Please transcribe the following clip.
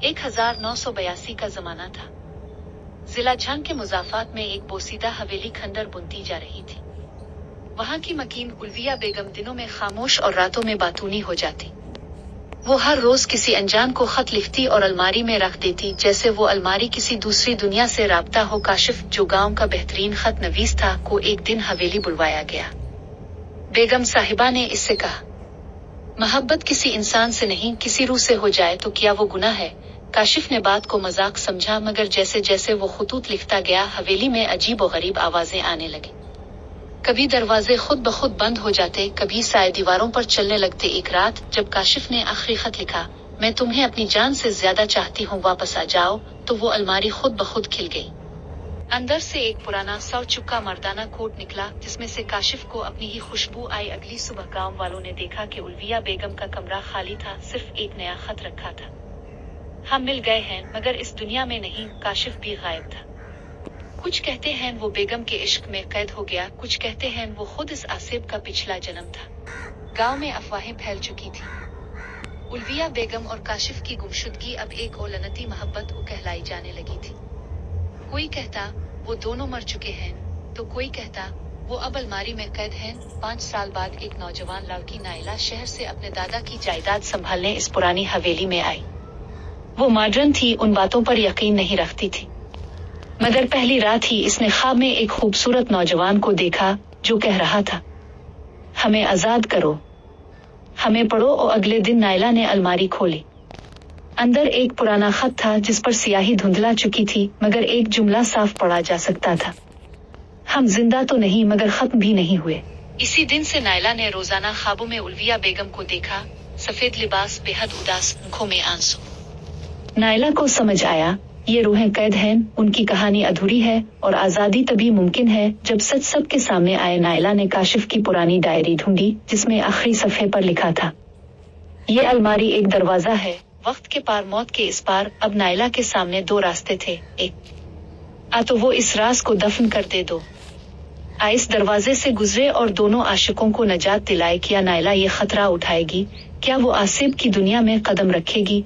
1982 का जमाना था। जिला झंग के मुजाफात में एक बोसीदा हवेली खंडर बुनती जा रही थी। वहां की मकीन उल्विया बेगम दिनों में खामोश और रातों में बातूनी हो जाती। वो हर रोज किसी अनजान को खत लिखती और अलमारी में रख देती, जैसे वो अलमारी किसी दूसरी दुनिया से राब्ता हो। काशिफ, जो गांव का बेहतरीन खत नवीस था, को एक दिन हवेली बुलवाया गया। बेगम साहिबा ने इससे कहा, मोहब्बत किसी इंसान से नहीं, किसी रूह से हो जाए तो क्या वो गुनाह है? काशिफ ने बात को मजाक समझा, मगर जैसे जैसे वो खुतूत लिखता गया, हवेली में अजीब और गरीब आवाजें आने लगी। कभी दरवाजे खुद ब खुद बंद हो जाते, कभी साए दीवारों पर चलने लगते। एक रात जब काशिफ ने आखिरी खत लिखा, मैं तुम्हें अपनी जान से ज्यादा चाहती हूँ, वापस आ जाओ, तो वो अलमारी खुद ब खुद खिल गई। अंदर से एक पुराना सड़ चुका मर्दाना कोट निकला, जिसमें से काशिफ को अपनी ही खुशबू आई। अगली सुबह गांव वालों ने देखा कि उल्विया बेगम का कमरा खाली था, सिर्फ एक नया खत रखा था। हम मिल गए हैं, मगर इस दुनिया में नहीं। काशिफ भी गायब था। कुछ कहते हैं वो बेगम के इश्क में कैद हो गया, कुछ कहते हैं वो खुद इस आसिब का पिछला जन्म था। गांव में अफवाहें फैल चुकी थी। उल्विया बेगम और काशिफ की गुमशुदगी अब एक औलनती मोहब्बत कहलाई जाने लगी थी। कोई कहता वो दोनों मर चुके हैं, तो कोई कहता वो अब अलमारी में कैद हैं। 5 साल बाद एक नौजवान लड़की नाइला शहर से अपने दादा की जायदाद संभालने इस पुरानी हवेली में आई। वो मॉडर्न थी, उन बातों पर यकीन नहीं रखती थी, मगर पहली रात ही इसने ख्वाब में एक खूबसूरत नौजवान को देखा जो कह रहा था, हमें आजाद करो, हमें पढ़ो। और अगले दिन नाइला ने अलमारी खोली। अंदर एक पुराना खत था, जिस पर स्याही धुंधला चुकी थी, मगर एक जुमला साफ पढ़ा जा सकता था, हम जिंदा तो नहीं मगर खत्म भी नहीं हुए। इसी दिन से नाइला ने रोजाना ख्वाबों में उल्विया बेगम को देखा, सफेद लिबास, बेहद उदास, आंखों में आंसू। नाइला को समझ आया, ये रूहें कैद हैं, उनकी कहानी अधूरी है और आजादी तभी मुमकिन है जब सच सबके सामने आए। नाइला ने काशिफ की पुरानी डायरी ढूंढी, जिसमें आखिरी सफ़े पर लिखा था, ये अलमारी एक दरवाजा है, वक्त के पार, मौत के इस पार। अब नाइला के सामने 2 रास्ते थे, एक आ तो वो इस राज को दफन कर दे, दो आ इस दरवाजे से गुजरे और दोनों आशिकों को नजात दिलाए। क्या नाइला ये खतरा उठाएगी? क्या वो आसिब की दुनिया में कदम रखेगी?